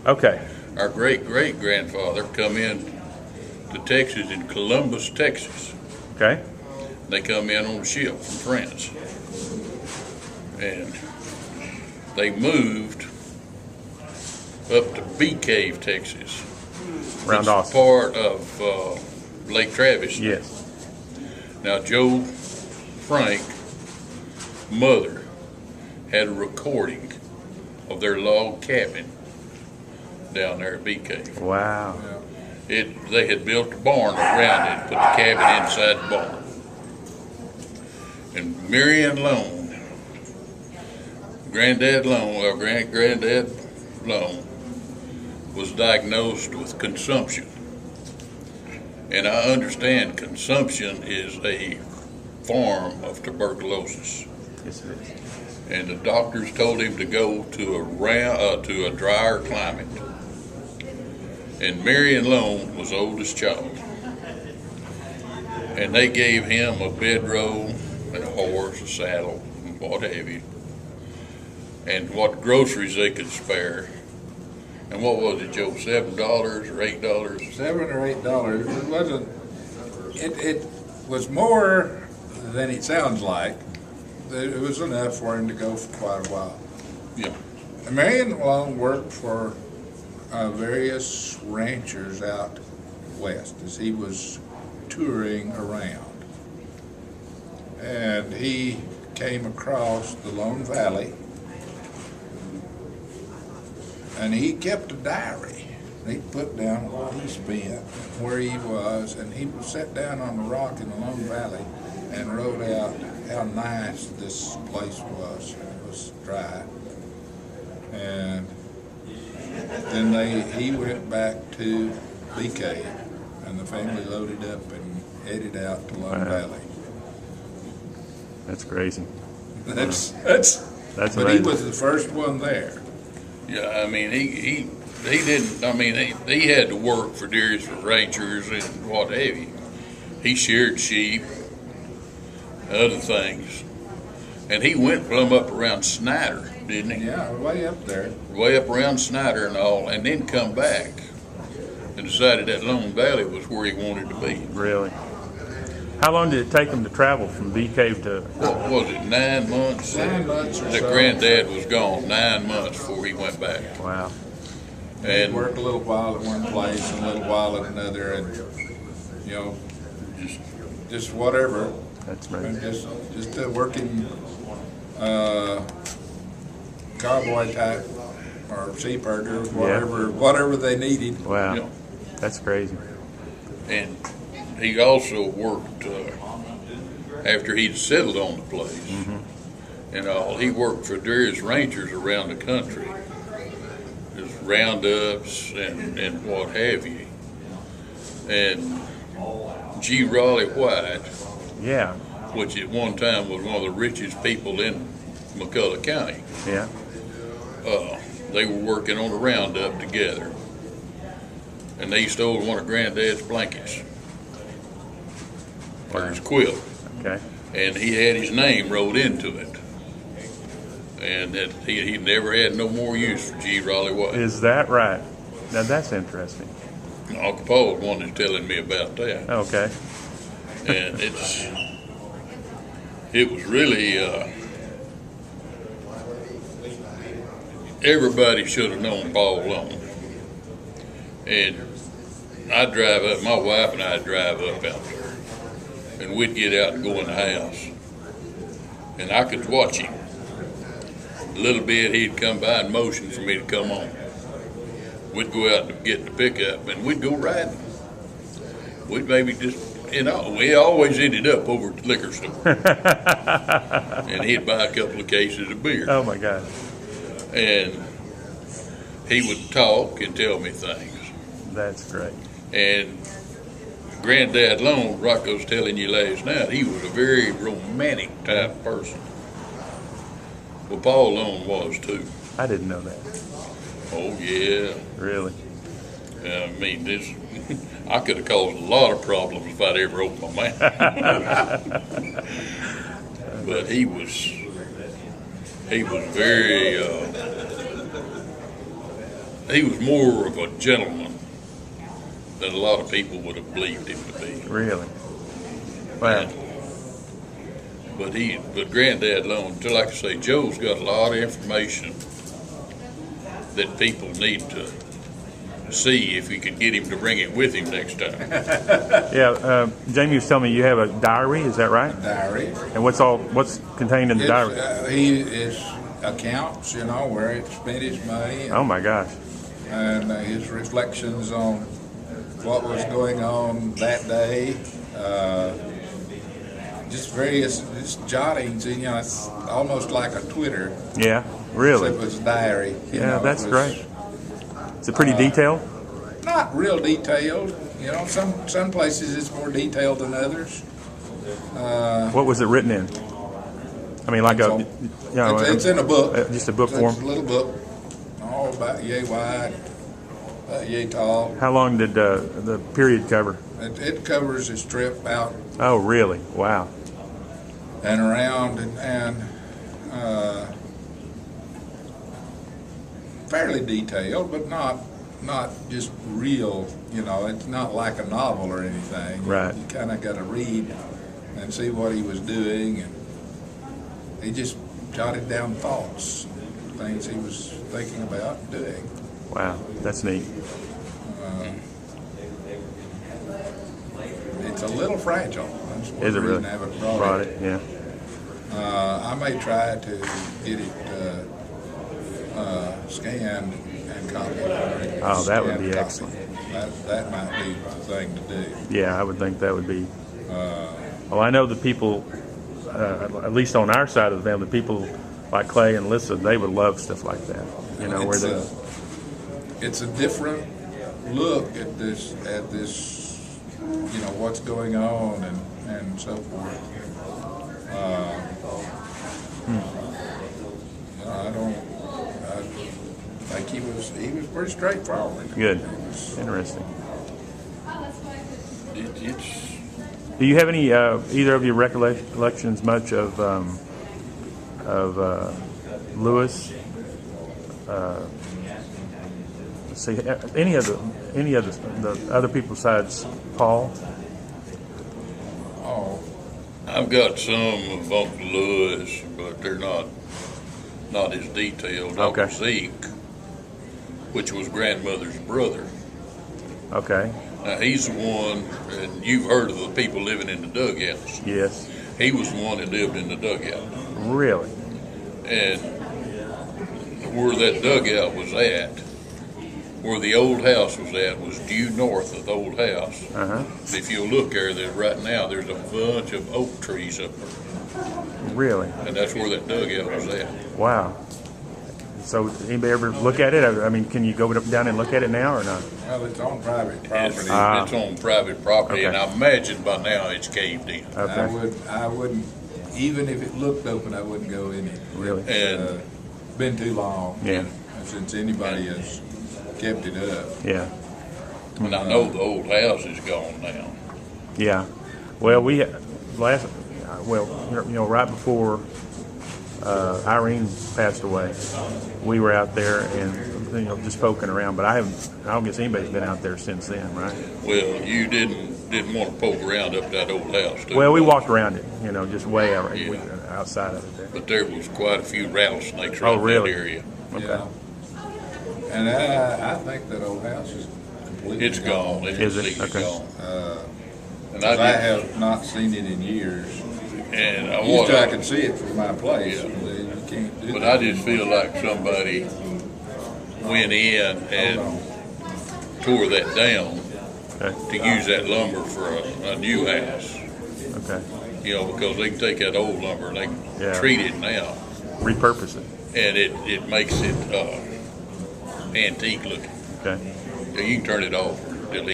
Okay. Our great-great-grandfather come in to Texas in Columbus, Texas. Okay. They come in on a ship from France. And they moved up to Bee Cave, Texas. Around It's Austin. part of Lake Travis. Yes. Now, Joe Frank mother had a recording of their log cabin down there at Bee Cave. Wow. They had built a barn around it, put the cabin inside the barn. And Marion Lone, Granddad Lone, was diagnosed with consumption. And I understand consumption is a form of tuberculosis. Yes, it is. And the doctors told him to go to a drier climate. And Marion Lone was the oldest child. And they gave him a bedroll and a horse, a saddle, and what have you. And what groceries they could spare. And what was it, Joe? $7 or $8? $7 or $8. It wasn't. It was more than it sounds like. It was enough for him to go for quite a while. Yeah. And Marion Long worked for various ranchers out west as he was touring around. And he came across the Lone Valley, and he kept a diary. He put down what he spent, where he was, and he would sit down on the rock in the Lone Valley and wrote out how nice this place was. It was dry. And then he went back to Bee Cave, and the family loaded up and headed out to Lone Valley. That's crazy. That's That's but amazing. he was the first one there. Yeah, I mean, he didn't, I mean, he had to work for various ranchers and what have you. He sheared sheep, other things. And he went plumb up around Snyder, didn't he? Yeah, way up there. Way up around Snyder and all, and then come back and decided that Lone Valley was where he wanted to be. Really? How long did it take him to travel from Bee Cave to? What was it, 9 months? 9 months or That so. Granddad was gone, 9 months before he went back. Wow. He And worked a little while at one place and a little while at another, and you know, just whatever. That's And amazing. just a working cowboy type or sheep herder, whatever they needed. Wow. Yeah. That's crazy. And he also worked, after he'd settled on the place and all, he worked for various ranchers around the country. There's roundups and what have you. And G. Raleigh White, Yeah. which at one time was one of the richest people in McCullough County, Yeah. they were working on a roundup together. And they stole one of Granddad's blankets, or his quilt. Okay. And he had his name wrote into it. And that he never had no more use for G. Raleigh White. Is that right? Now that's interesting. Uncle Paul's one that's telling me about that. Okay. And it was really, everybody should have known Paul Lone. And I'd drive up, my wife and I'd drive up out there, and we'd get out and go in the house. And I could watch him. A little bit, he'd come by and motion for me to come on. We'd go out and get the pickup, and we'd go riding. We'd maybe just, we always ended up over at the liquor store. And he'd buy a couple of cases of beer. Oh my God. And he would talk and tell me things. That's great. And Granddad Lone, Rocco's telling you last night, he was a very romantic type person. Well, Paul Lone was too. I didn't know that. Oh yeah. Really. I mean, I could have caused a lot of problems if I'd ever opened my mouth. But he was very he was more of a gentleman than a lot of people would have believed him to be. Really? Wow. But Granddad Long, like I say, Joe's got a lot of information that people need to see if we could get him to bring it with him next time. Yeah, Jamie was telling me you have a diary, is that right? Diary. And what's contained in the diary? His accounts, where he spent his money, Oh my gosh. and his reflections on what was going on that day. Just various jottings, it's almost like a Twitter. Yeah, really? Except it's a diary. Yeah, that's it was great. Is it pretty detailed? Not real detailed. Some places it's more detailed than others. What was it written in? I mean, like It's in a book. Just a book It's form? a little book, all about yay wide, about yay tall. How long did the period cover? It covers his trip out Oh, really? Wow. and around, and fairly detailed, but not just real. It's not like a novel or anything. Right. You kind of got to read and see what he was doing, and he just jotted down thoughts, things he was thinking about and doing. Wow, that's neat. It's a little fragile. That's one Is it reason really? I haven't Brought brought it, yeah. I may try to get it scanned and copied. Oh, that would be Scanned excellent. copy. That might be the thing to do. Yeah, I would think that would be. Well, I know the people, at least on our side of the family, people like Clay and Lissa, they would love stuff like that. Where they. It's a different look at this, what's going on and so forth. I think he was pretty straightforward. Good. Interesting. It's Do you have any either of your recollections much of Lewis? Let's see, any of the other people besides Paul? Oh, I've got some of Uncle Lewis, but they're not as detailed. Okay. Uncle Zeke, which was grandmother's brother. Okay. Now he's the one, and you've heard of the people living in the dugouts. Yes. He was the one that lived in the dugout, Really? and where that dugout was at, where the old house was due north of the old house. Uh-huh. If you look there right now, there's a bunch of oak trees up there, Really? and that's where that dugout was at. Wow. So anybody ever look at it? I mean, can you go down and look at it now or not? well, it's on private It's, property. it's on private property, and Okay. I imagine by now it's caved in. Okay. I wouldn't, even if it looked open, I wouldn't go in it. Really? And Been too long. Yeah. Since anybody has kept it up. Yeah. And I know the old house is gone now. Yeah. Well, right before Irene passed away, we were out there and just poking around. But I don't guess anybody's been out there since then, right? Well, you didn't want to poke around up that old house, did Well, we you? walked around it, just way out, Yeah. outside of it there. But there was quite a few rattlesnakes right Oh, really? in that area. Okay. Yeah. And I think that old house is completely It's gone. It's Is it? completely Okay. gone. And I I have not seen it in years. and I Used want to, I could see it from my place. Yeah. But you can't do but that. I just feel like somebody went in and tore that down Okay. to use that lumber for a new house. Okay. Because they can take that old lumber and they can Yeah. treat it now, Repurpose it. and it makes it antique looking. Okay. You can turn it off.